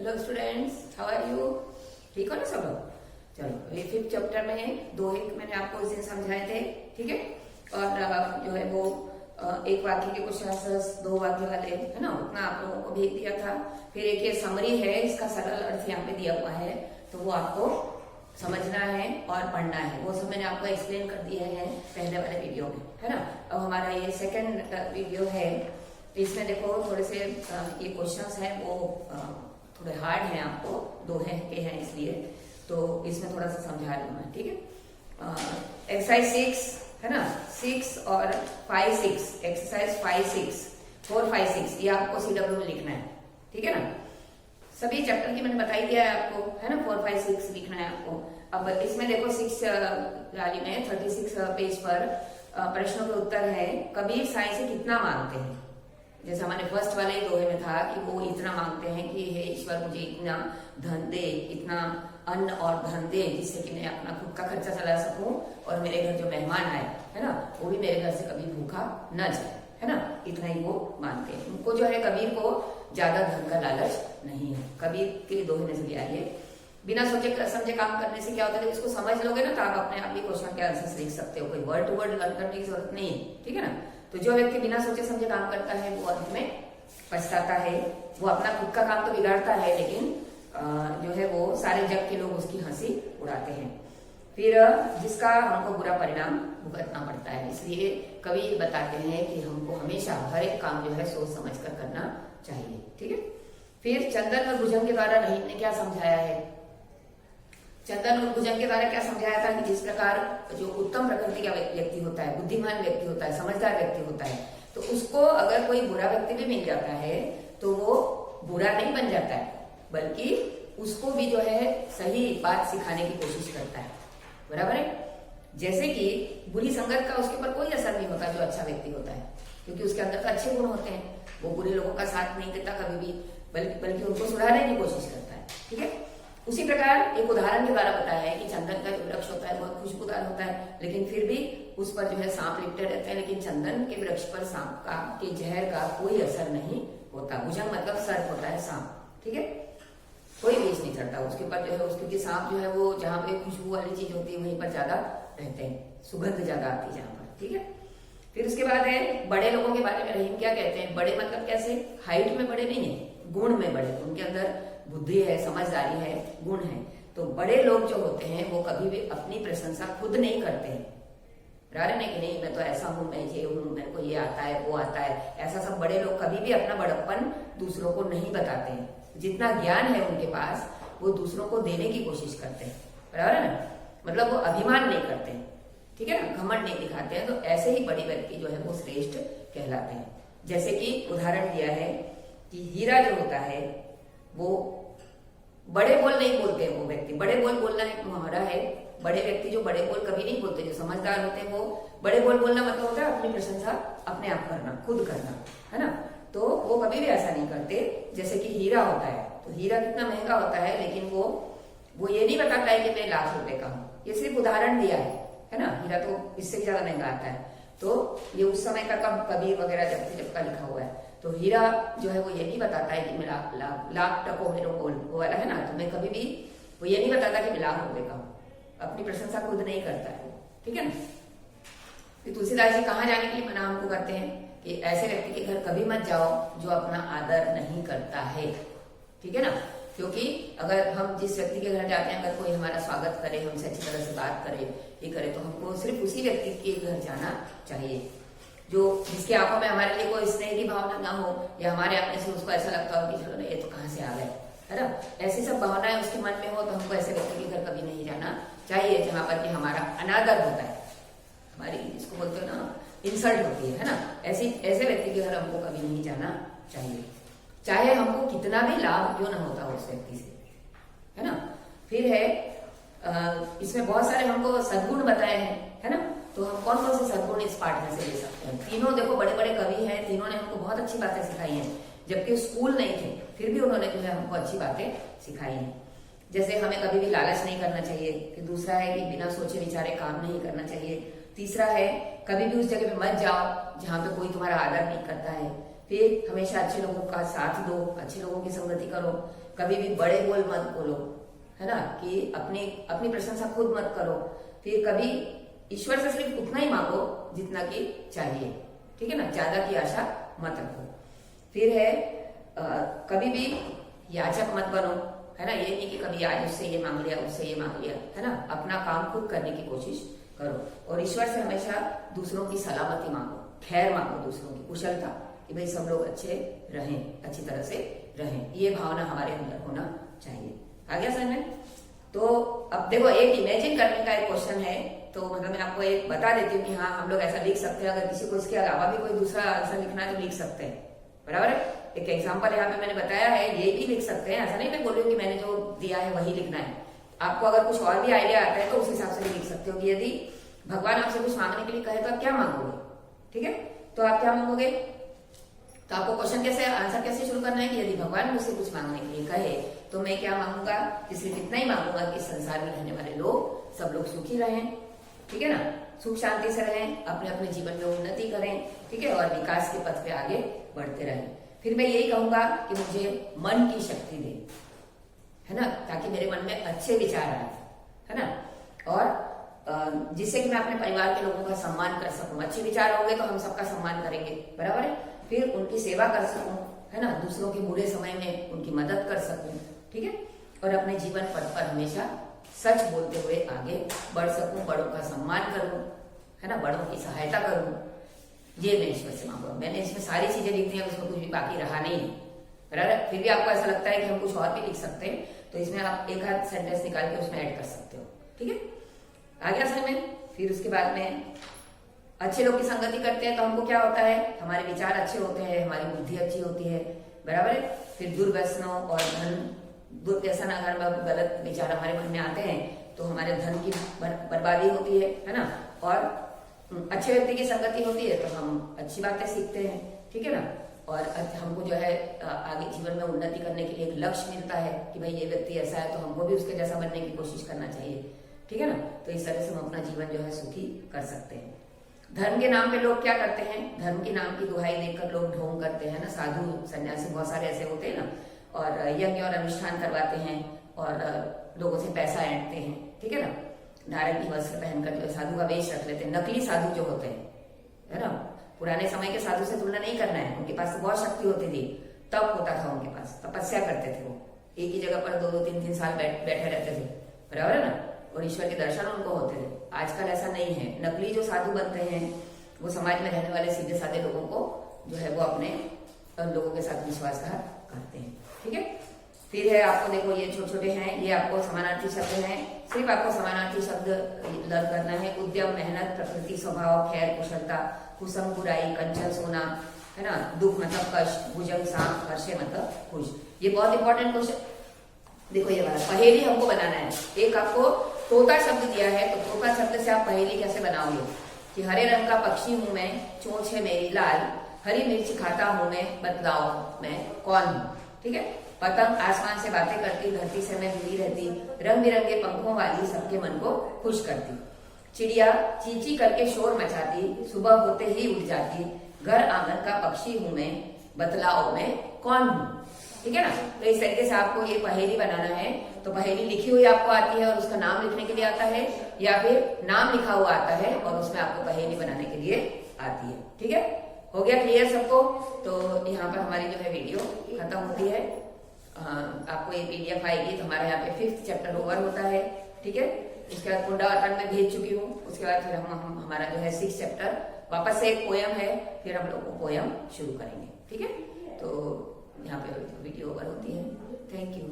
Hello students, how are you? ठीक हो ना सब लोग? चलो, ये 5th चैप्टर में है। दोहे मैंने आपको उस दिन समझाए थे, ठीक है। और जो है वो एक वाक्य के कुछ आंसर्स, 2 वाक्य वाले, है ना, उतना आप लोगों को भेज दिया था। फिर एक ये समरी है, इसका सरल अर्थ यहाँ पे दिया हुआ है, तो वो आपको समझना है और पढ़ना है। वो सब मैंने आपको एक्सप्लेन कर दिया है पहले वाले वीडियो में, है ना। अब हमारा ये सेकंड वीडियो है, इसमें देखो थोड़े से ये क्वेश्चंस हैं, वो थोड़े हार्ड हैं, आपको दोहे के हैं इसलिए, तो इसमें थोड़ा सा समझा रही हूँ मैं, ठीक है। एक्सरसाइज 6 है ना, 6 और 5-6, एक्सरसाइज 5-6, 4-5-6, ये आपको CW में लिखना है, ठीक है ना। सभी चैप्टर की मैंने बताई दिया है आपको, है ना। 4-5-6 लिखना है आपको। अब इसमें देखो 6 वाली में 36 पेज पर प्रश्नों के उत्तर है। कबीर साईं से कितना मांगते हैं? जैसे हमारे फर्स्ट वाले दोहे में था कि वो इतना मांगते हैं कि हे ईश्वर, मुझे इतना धन दे, इतना अन्न और धन दे, जिससे कि मैं अपना खुद का खर्चा चला सकूं और मेरे घर जो मेहमान आए, है ना, वो भी मेरे घर से कभी भूखा न जाए, है ना। इतना ही वो मानते हैं। उनको जो है, कबीर को ज्यादा धन का लालच नहीं है। कबीर के दोहे में से भी आइए, बिना सोचे समझे काम करने से क्या होता है, इसको समझ लोगे ना तो आप अपने आप ही क्वेश्चन के आंसर लिख सकते हो। कोई वर्ड टू वर्ड लर्न करने की जरूरत नहीं है, ठीक है ना। तो जो व्यक्ति बिना सोचे समझे काम करता है वो अंत में पछताता है। वो अपना खुद का काम तो बिगाड़ता है, लेकिन जो है वो सारे जग के लोग उसकी हंसी उड़ाते हैं, फिर जिसका हमको बुरा परिणाम भुगतना पड़ता है। इसलिए कवि बताते हैं कि हमको हमेशा हर एक काम जो है सोच समझ कर करना चाहिए, ठीक है। फिर चंदन और भुजंग के द्वारा रहीम ने क्या समझाया है? चंदन और भुजंग के द्वारा क्या समझाया था कि जिस प्रकार जो उत्तम प्रकृति का व्यक्ति होता है, बुद्धिमान व्यक्ति होता है, समझदार व्यक्ति होता है, तो उसको अगर कोई बुरा व्यक्ति भी मिल जाता है तो वो बुरा नहीं बन जाता है, बल्कि उसको भी जो है सही बात सिखाने की कोशिश करता है, बराबर है। जैसे कि बुरी संगत का उसके ऊपर कोई असर नहीं होता जो अच्छा व्यक्ति होता है, क्योंकि उसके अंदर तो अच्छे गुण होते हैं। वो बुरे लोगों का साथ नहीं देता कभी भी, बल्कि उनको सुधारने की कोशिश करता है, ठीक है। उसी प्रकार एक उदाहरण के द्वारा बताया है कि चंदन का जो वृक्ष होता है बहुत खुशबूदार होता है, लेकिन फिर भी उस पर जो है सांप लिपटे रहते हैं, लेकिन चंदन के वृक्ष पर सांप का के जहर का कोई असर नहीं होता। भुजंग मतलब सर्प होता है, सांप, ठीक है। कोई विष नहीं चढ़ता उसके ऊपर जो है, उसके सांप जो है वो जहाँ पे खुशबू वाली चीज होती है वहीं पर ज्यादा रहते हैं, सुगंध ज्यादा आती है जहाँ पर, ठीक है। फिर उसके बाद है बड़े लोगों के बारे में रहीम क्या कहते हैं? बड़े मतलब कैसे? हाइट में बड़े नहीं है, गुण में बड़े, उनके अंदर बुद्धि है, समझदारी है, गुण है। तो बड़े लोग जो होते हैं वो कभी भी अपनी प्रशंसा खुद नहीं करते हैं, बराबर नहीं कि नहीं मैं तो ऐसा हूं, मैं ये हूं, मेरे को ये आता है, वो आता है, ऐसा सब बड़े लोग कभी भी अपना बड़प्पन दूसरों को नहीं बताते हैं। जितना ज्ञान है उनके पास वो दूसरों को देने की कोशिश करते हैं, बराबर है ना। मतलब वो अभिमान नहीं करते हैं, ठीक है ना, घमंड नहीं दिखाते हैं। तो ऐसे ही बड़े व्यक्ति जो है वो श्रेष्ठ कहलाते हैं। जैसे कि उदाहरण दिया है कि हीरा जो होता है वो बड़े बोल नहीं बोलते हैं। वो व्यक्ति बड़े बोल बोलना एक मुहावरा है। बड़े व्यक्ति जो बड़े बोल कभी नहीं बोलते, जो समझदार होते हैं वो बड़े बोल बोलना मतलब होता है अपनी प्रशंसा अपने आप करना, खुद करना, है ना। तो वो कभी भी ऐसा नहीं करते। जैसे कि हीरा होता है, तो हीरा कितना महंगा होता है, लेकिन वो ये नहीं बताता है कि मैं लाख रुपए का हूँ। ये सिर्फ उदाहरण दिया है ना। हीरा तो इससे भी ज्यादा महंगा आता है। तो ये उस समय का कबीर वगैरह जब का लिखा हुआ है। तो हीरा जो है वो ये नहीं बताता है कि मैं लाख टको मेरो गोल, वो वाला है ना। तो मैं कभी भी वो ये नहीं बताता कि मैं लाख रुपए का हूँ, अपनी प्रशंसा खुद नहीं करता है, ठीक है ना। तो तुलसीदास जी कहाँ जाने के लिए मना हमको करते हैं कि ऐसे व्यक्ति के घर कभी मत जाओ जो अपना आदर नहीं करता है, ठीक है ना। क्योंकि अगर हम जिस व्यक्ति के घर जाते हैं, अगर कोई हमारा स्वागत करे, हमसे अच्छी तरह से बात करे, ये करे, तो हमको सिर्फ उसी व्यक्ति के घर जाना चाहिए जो जिसकी आंखों में हमारे लिए कोई स्नेह की भावना ना हो, या हमारे अपने से उसको ऐसा लगता हो कि चलो ना ये तो कहाँ से आ गए, है ना। ऐसी सब भावनाएं उसके मन में हो तो हमको ऐसे व्यक्ति के घर कभी नहीं जाना चाहिए जहां पर कि हमारा अनादर होता है, हमारी इसको बोलते हो ना इंसल्ट होती है ना। ऐसे व्यक्ति के घर हमको कभी नहीं जाना चाहिए, चाहे हमको कितना भी लाभ क्यों ना होता हो उस व्यक्ति से, है ना। फिर है इसमें बहुत सारे हमको सद्गुण बताए हैं, है ना। तो हम कौन कौन से सद्गुण इस पाठ में से ले सकते हैं? तीनों देखो बड़े बड़े कवि हैं, तीनों ने हमको बहुत अच्छी बातें सिखाई हैं, जबकि स्कूल नहीं थे फिर भी उन्होंने जो है हमको अच्छी बातें सिखाई हैं। जैसे हमें कभी भी लालच नहीं करना चाहिए। फिर दूसरा है कि बिना सोचे विचारे काम नहीं करना चाहिए। तीसरा है कभी भी उस जगह पे मत जाओ जहां पे कोई तुम्हारा आदर नहीं करता है। फिर हमेशा अच्छे लोगों का साथ दो, अच्छे लोगों की संगति करो, कभी भी बड़े बोल मत बोलो, है ना, कि अपनी अपनी प्रशंसा खुद मत करो। फिर कभी ईश्वर से सिर्फ उतना ही मांगो जितना कि चाहिए, ठीक है ना, ज्यादा की आशा मत रखो। फिर है कभी भी याचक मत बनो, है ना, ये नहीं कि कभी आज उससे ये मांग लिया, उससे ये मांग लिया, है ना, अपना काम खुद करने की कोशिश करो। और ईश्वर से हमेशा दूसरों की सलामती मांगो, खैर मांगो, दूसरों की कुशलता, कि भाई सब लोग अच्छे रहें, अच्छी तरह से रहें, ये भावना हमारे अंदर होना चाहिए। आ गया समझ में? तो अब देखो, एक इमेजिन करने का एक क्वेश्चन है, तो मतलब मैं आपको एक बता देती हूँ कि हाँ हम लोग ऐसा लिख सकते हैं। अगर किसी को इसके अलावा भी कोई दूसरा आंसर लिखना है तो लिख सकते हैं, बराबर है। एक एग्जाम्पल यहाँ पे मैंने बताया है, ये भी लिख सकते हैं, ऐसा नहीं मैं बोल रही हूँ कि मैंने जो दिया है वही लिखना है। आपको अगर कुछ और भी आइडिया आता है तो उस हिसाब से भी लिख सकते हो कि यदि भगवान आपसे कुछ मांगने के लिए कहे तो आप क्या मांगोगे, ठीक है, तो आप क्या मांगोगे। तो आपको क्वेश्चन कैसे, आंसर कैसे शुरू करना है कि यदि भगवान मुझसे कुछ मांगने के लिए कहे तो मैं क्या मांगूंगा, कि सिर्फ इतना ही मांगूंगा कि संसार में रहने वाले लोग सब लोग सुखी रहें, ठीक है ना, सुख शांति से रहें, अपने अपने जीवन में उन्नति करें, ठीक है, और विकास के पथ पे आगे बढ़ते रहें। फिर मैं यही कहूंगा कि मुझे मन की शक्ति दे, है ना, ताकि मेरे मन में अच्छे विचार आए, है ना, और जिससे कि मैं अपने परिवार के लोगों का सम्मान कर सकूं। अच्छे विचार होंगे तो हम सबका सम्मान करेंगे, बराबर है। फिर उनकी सेवा कर सकूं, है ना, दूसरों के बुरे समय में उनकी मदद कर सकूं, ठीक है, और अपने जीवन पथ पर हमेशा सच बोलते हुए आगे बढ़ सकूं, बड़ों का सम्मान करूं, है ना, बड़ों की सहायता करूं। ये मैं ईश्वर से मांगूंगा। मैंने इसमें सारी चीजें लिख दी हैं, उसमें कुछ भी बाकी रहा नहीं है, बराबर। फिर भी आपको ऐसा लगता है कि हम कुछ और भी लिख सकते हैं, तो इसमें आप एक आध सेंटेंस निकाल के उसमें ऐड कर सकते हो, ठीक है, आ गया समझ में। फिर उसके बाद में अच्छे लोग की संगति करते हैं तो हमको क्या होता है, हमारे विचार अच्छे होते हैं, हमारी बुद्धि अच्छी होती है, बराबर है। फिर दुर्व्यसनों और दुर्व्यसन अगर गलत विचार हमारे मन में आते हैं तो हमारे धन की बर्बादी होती है ना, और अच्छे व्यक्ति की संगति होती है तो हम अच्छी बातें सीखते हैं, ठीक है ना, और हमको जो है आगे जीवन में उन्नति करने के लिए एक लक्ष्य मिलता है कि भाई ये व्यक्ति ऐसा है तो हमको भी उसके जैसा बनने की कोशिश करना चाहिए, ठीक है ना। तो इस तरह से हम अपना जीवन जो है सुखी कर सकते हैं। धर्म के नाम पे लोग क्या करते हैं, धर्म के नाम की दुहाई देकर लोग ढोंग करते हैं ना, साधु सन्यासी बहुत सारे ऐसे होते हैं ना, और यज्ञ और अनुष्ठान करवाते हैं और लोगों से पैसा ऐंठते हैं, ठीक है ना, नारंगी वस्त्र पहनकर जो साधु का वेश रख लेते हैं। नकली साधु जो होते हैं, है ना, पुराने समय के साधु से तुलना नहीं करना है, उनके पास तो बहुत शक्ति होती थी, तप होता था उनके पास, तपस्या करते थे, वो एक ही जगह पर 2-2-3-3 साल बैठे रहते थे, बराबर है ना, और ईश्वर के दर्शन उनको होते थे। आजकल ऐसा नहीं है, नकली जो साधु बनते हैं वो समाज में रहने वाले सीधे साधे लोगों को जो है वो अपने लोगों के साथ विश्वासघात करते हैं, ठीक है। फिर है आपको देखो ये छोटे छोटे हैं, ये आपको समानार्थी शब्द हैं, सिर्फ आपको समानार्थी शब्द लर्न करना है। उद्यम, मेहनत, प्रकृति, स्वभाव, खैर, कुशलता, कुसंग, बुराई, कंचन, सोना, है ना, दुख मतलब कष्ट, भुजंग, सांप, हर्षे मतलब खुश। ये बहुत इंपॉर्टेंट क्वेश्चन देखो, ये वाला पहेली हमको बनाना है। एक आपको तोता शब्द दिया है, तो तोता शब्द से आप पहेली कैसे बनाओगे कि हरे रंग का पक्षी हूं मैं, चोंच है मेरी लाल, हरी मिर्च खाता हूं मैं, बतलाओ मैं कौन हूं, ठीक है। पतंग आसमान से बातें करती, धरती से मैं जुड़ी रहती, रंग बिरंगे पंखों वाली, सबके मन को खुश करती। चिड़िया चींची करके शोर मचाती, सुबह होते ही उड़ जाती, घर आंगन का पक्षी हूं मैं, बतलाओ मैं कौन हूं, ठीक है ना। तो इस तरीके से आपको ये पहेली बनाना है। तो पहेली लिखी हुई आपको आती है और उसका नाम लिखने के लिए आता है, या फिर नाम लिखा हुआ आता है और उसमें आपको पहेली बनाने के लिए आती है, ठीक है। हो गया क्लियर सबको? तो यहाँ पर हमारी जो है वीडियो खत्म होती है। आपको ये पीडीएफ आएगी तो हमारे यहाँ पे 5th चैप्टर ओवर होता है, ठीक है। इसके बाद पुंडवातन में भेज चुकी हूँ, उसके बाद फिर हम हमारा जो है 6th चैप्टर वापस से एक पोयम है, फिर हम लोग वो पोयम शुरू करेंगे, ठीक है। तो यहाँ पे वीडियो ओवर होती है। Thank you.